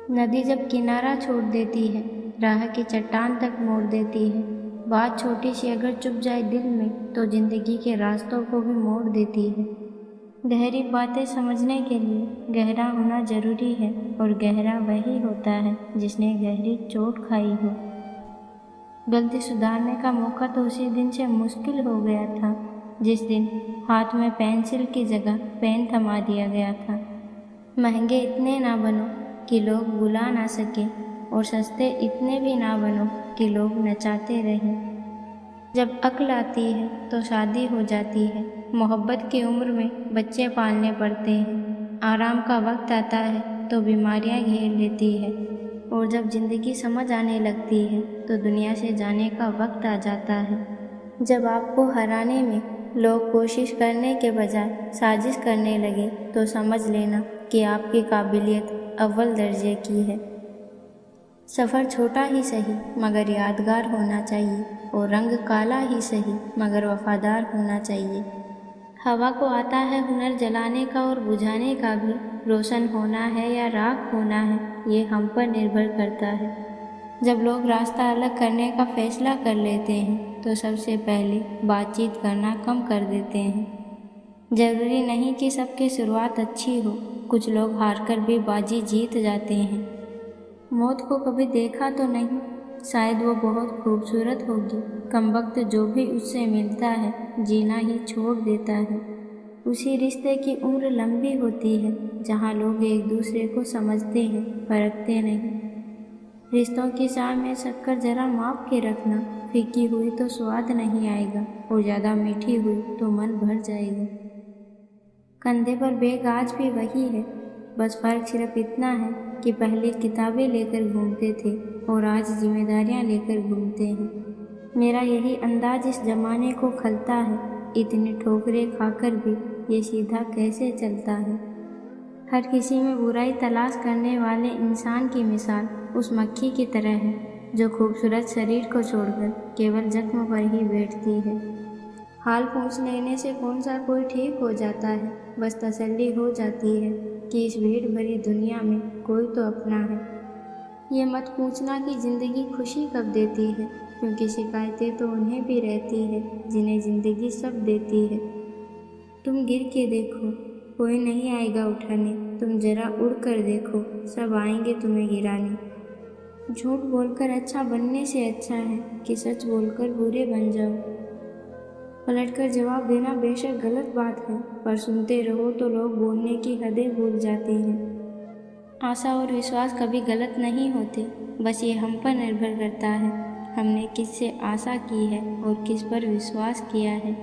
नदी जब किनारा छोड़ देती है, राह की चट्टान तक मोड़ देती है। बात छोटी सी अगर चुप जाए दिल में, तो जिंदगी के रास्तों को भी मोड़ देती है। गहरी बातें समझने के लिए गहरा होना जरूरी है, और गहरा वही होता है जिसने गहरी चोट खाई हो। गलती सुधारने का मौका तो उसी दिन से मुश्किल हो गया था, जिस दिन हाथ में पेंसिल की जगह पेन थमा दिया गया था। महंगे इतने ना बनो कि लोग बुला ना सके, और सस्ते इतने भी ना बनो कि लोग नचाते रहें। जब अक्ल आती है तो शादी हो जाती है, मोहब्बत की उम्र में बच्चे पालने पड़ते हैं। आराम का वक्त आता है तो बीमारियां घेर लेती है, और जब जिंदगी समझ आने लगती है तो दुनिया से जाने का वक्त आ जाता है। जब आपको हराने में लोग कोशिश करने के बजाय साजिश करने लगे, तो समझ लेना कि आपकी काबिलियत अव्वल दर्जे की है। सफ़र छोटा ही सही मगर यादगार होना चाहिए, और रंग काला ही सही मगर वफादार होना चाहिए। हवा को आता है हुनर जलाने का और बुझाने का भी। रोशन होना है या राख होना है, ये हम पर निर्भर करता है। जब लोग रास्ता अलग करने का फैसला कर लेते हैं, तो सबसे पहले बातचीत करना कम कर देते हैं। ज़रूरी नहीं कि सबकी शुरुआत अच्छी हो, कुछ लोग हारकर भी बाजी जीत जाते हैं। मौत को कभी देखा तो नहीं, शायद वो बहुत खूबसूरत होगी। कमबख्त जो भी उससे मिलता है, जीना ही छोड़ देता है। उसी रिश्ते की उम्र लंबी होती है, जहाँ लोग एक दूसरे को समझते हैं, परखते नहीं। रिश्तों की चाय में शक्कर जरा माप के रखना, फीकी हुई तो स्वाद नहीं आएगा, और ज़्यादा मीठी हुई तो मन भर जाएगा। कंधे पर बैग आज भी वही है, बस फ़र्क सिर्फ इतना है कि पहले किताबें लेकर घूमते थे, और आज जिम्मेदारियां लेकर घूमते हैं। मेरा यही अंदाज इस ज़माने को खलता है, इतनी ठोकरें खाकर भी ये सीधा कैसे चलता है। हर किसी में बुराई तलाश करने वाले इंसान की मिसाल उस मक्खी की तरह है, जो खूबसूरत शरीर को छोड़कर केवल जख्म पर ही बैठती है। हाल पूछ लेने से कौन सा कोई ठीक हो जाता है, बस तसल्ली हो जाती है कि इस भीड़ भरी दुनिया में कोई तो अपना है। ये मत पूछना कि ज़िंदगी खुशी कब देती है, क्योंकि शिकायतें तो उन्हें भी रहती है जिन्हें ज़िंदगी सब देती है। तुम गिर के देखो, कोई नहीं आएगा उठाने। तुम जरा उड़ कर देखो, सब आएंगे तुम्हें गिराने। झूठ बोलकर अच्छा बनने से अच्छा है कि सच बोलकर बुरे बन जाओ। पलटकर जवाब देना बेशक गलत बात है, पर सुनते रहो तो लोग बोलने की हदें भूल जाते हैं। आशा और विश्वास कभी गलत नहीं होते, बस ये हम पर निर्भर करता है, हमने किससे आशा की है और किस पर विश्वास किया है।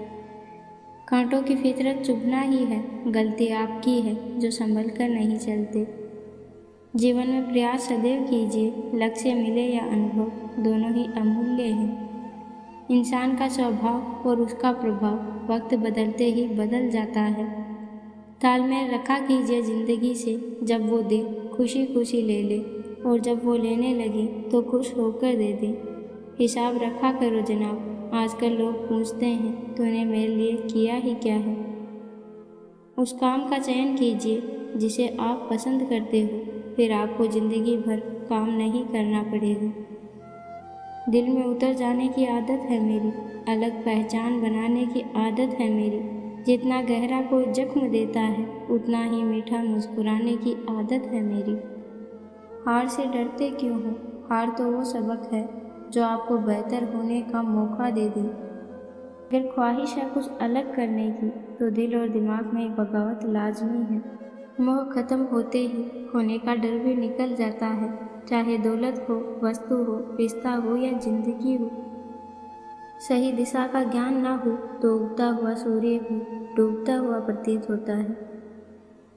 कांटों की फितरत चुभना ही है, गलती आपकी है जो संभल कर नहीं चलते। जीवन में प्रयास सदैव कीजिए, लक्ष्य मिले या अनुभव, दोनों ही अमूल्य हैं। इंसान का स्वभाव और उसका प्रभाव वक्त बदलते ही बदल जाता है। तालमेल रखा कीजिए ज़िंदगी से, जब वो दे खुशी खुशी ले ले, और जब वो लेने लगे तो खुश होकर दे दे। हिसाब रखा करो जनाब, आजकल लोग पूछते हैं तूने मेरे लिए किया ही क्या है। उस काम का चयन कीजिए जिसे आप पसंद करते हो, फिर आपको ज़िंदगी भर काम नहीं करना पड़ेगा। दिल में उतर जाने की आदत है मेरी, अलग पहचान बनाने की आदत है मेरी। जितना गहरा कोई जख्म देता है, उतना ही मीठा मुस्कुराने की आदत है मेरी। हार से डरते क्यों हो? हार तो वो सबक है जो आपको बेहतर होने का मौका दे दे। अगर ख्वाहिश है कुछ अलग करने की, तो दिल और दिमाग में एक बगावत लाजमी है। मोह खत्म होते ही खोने का डर भी निकल जाता है, चाहे दौलत हो, वस्तु हो, रिश्ता हो या जिंदगी हो। सही दिशा का ज्ञान ना हो तो उगता हुआ सूर्य भी डूबता हुआ प्रतीत होता है।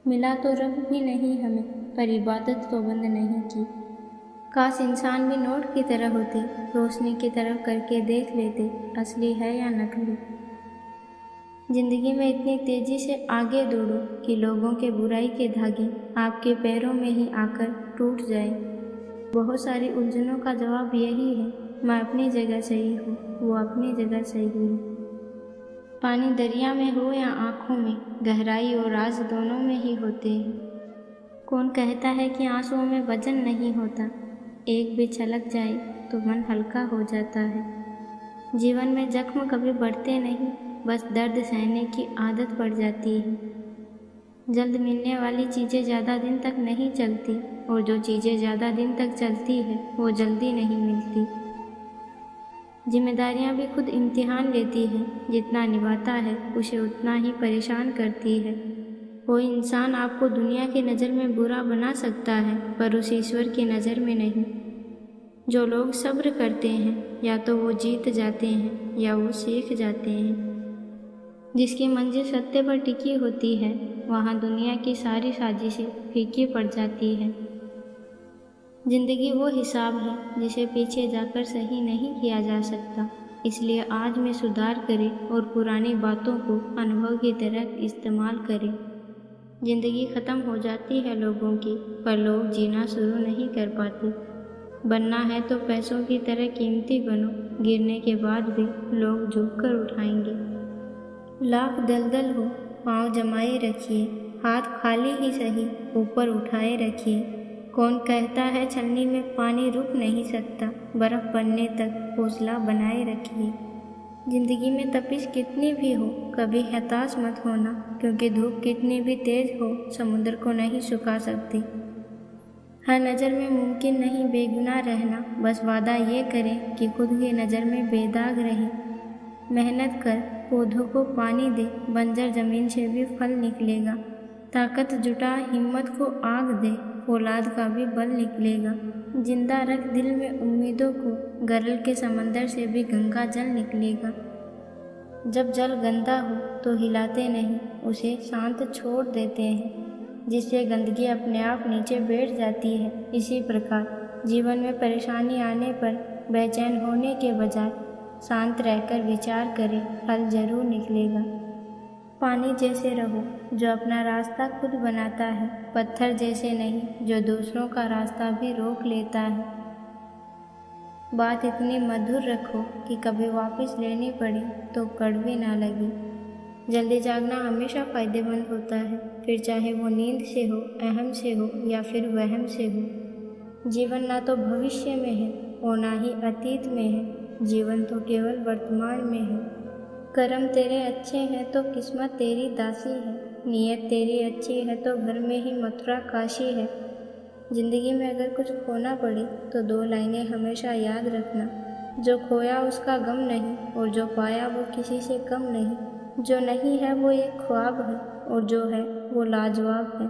मिला तो रब भी नहीं हमें, पर इबादत तो बंद नहीं की। काश इंसान भी नोट की तरह होते, रोशनी की तरफ करके देख लेते असली है या नकली। जिंदगी में इतनी तेजी से आगे दौड़ो कि लोगों के बुराई के धागे आपके पैरों में ही आकर टूट जाए। बहुत सारी उलझनों का जवाब यही है, मैं अपनी जगह सही हूँ, वो अपनी जगह सही है। पानी दरिया में हो या आँखों में, गहराई और राज दोनों में ही होते हैं। कौन कहता है कि आंसुओं में वजन नहीं होता, एक भी छलक जाए तो मन हल्का हो जाता है। जीवन में जख्म कभी बढ़ते नहीं, बस दर्द सहने की आदत पड़ जाती है। जल्द मिलने वाली चीज़ें ज़्यादा दिन तक नहीं चलती, और जो चीज़ें ज़्यादा दिन तक चलती है वो जल्दी नहीं मिलती। जिम्मेदारियाँ भी खुद इम्तिहान लेती है, जितना निभाता है उसे उतना ही परेशान करती है। कोई इंसान आपको दुनिया की नज़र में बुरा बना सकता है, पर उस ईश्वर की नज़र में नहीं। जो लोग सब्र करते हैं या तो वो जीत जाते हैं या वो सीख जाते हैं। जिसकी मंजिल सत्य पर टिकी होती है, वहाँ दुनिया की सारी साजिशें फीकी पड़ जाती है। जिंदगी वो हिसाब है जिसे पीछे जाकर सही नहीं किया जा सकता, इसलिए आज में सुधार करें और पुरानी बातों को अनुभव की तरह इस्तेमाल करें। जिंदगी ख़त्म हो जाती है लोगों की, पर लोग जीना शुरू नहीं कर पाते। बनना है तो पैसों की तरह कीमती बनो, गिरने के बाद भी लोग झुककर उठाएंगे। लाख दलदल हो, पाँव जमाए रखिए, हाथ खाली ही सही ऊपर उठाए रखिए। कौन कहता है छलनी में पानी रुक नहीं सकता, बर्फ़ बनने तक हौसला बनाए रखिए। जिंदगी में तपिश कितनी भी हो, कभी हताश मत होना, क्योंकि धूप कितनी भी तेज हो समुद्र को नहीं सुखा सकती। हर नज़र में मुमकिन नहीं बेगुनाह रहना, बस वादा ये करें कि खुद की नज़र में बेदाग रहें। मेहनत कर, पौधों को पानी दे, बंजर ज़मीन से भी फल निकलेगा। ताकत जुटा, हिम्मत को आग दे, औलाद का भी बल निकलेगा। जिंदा रख दिल में उम्मीदों को, गरल के समंदर से भी गंगा जल निकलेगा। जब जल गंदा हो तो हिलाते नहीं, उसे शांत छोड़ देते हैं, जिससे गंदगी अपने आप नीचे बैठ जाती है। इसी प्रकार जीवन में परेशानी आने पर बेचैन होने के बजाय शांत रहकर विचार करें, हल जरूर निकलेगा। पानी जैसे रहो जो अपना रास्ता खुद बनाता है, पत्थर जैसे नहीं जो दूसरों का रास्ता भी रोक लेता है। बात इतनी मधुर रखो कि कभी वापस लेनी पड़े तो कड़वी ना लगे। जल्दी जागना हमेशा फ़ायदेमंद होता है, फिर चाहे वो नींद से हो, अहम से हो या फिर वहम से हो। जीवन ना तो भविष्य में है और ना ही अतीत में है, जीवन तो केवल वर्तमान में है। कर्म तेरे अच्छे हैं तो किस्मत तेरी दासी है, नीयत तेरी अच्छी है तो घर में ही मथुरा काशी है। ज़िंदगी में अगर कुछ खोना पड़े तो 2 लाइनें हमेशा याद रखना, जो खोया उसका गम नहीं और जो पाया वो किसी से कम नहीं। जो नहीं है वो एक ख्वाब है और जो है वो लाजवाब है।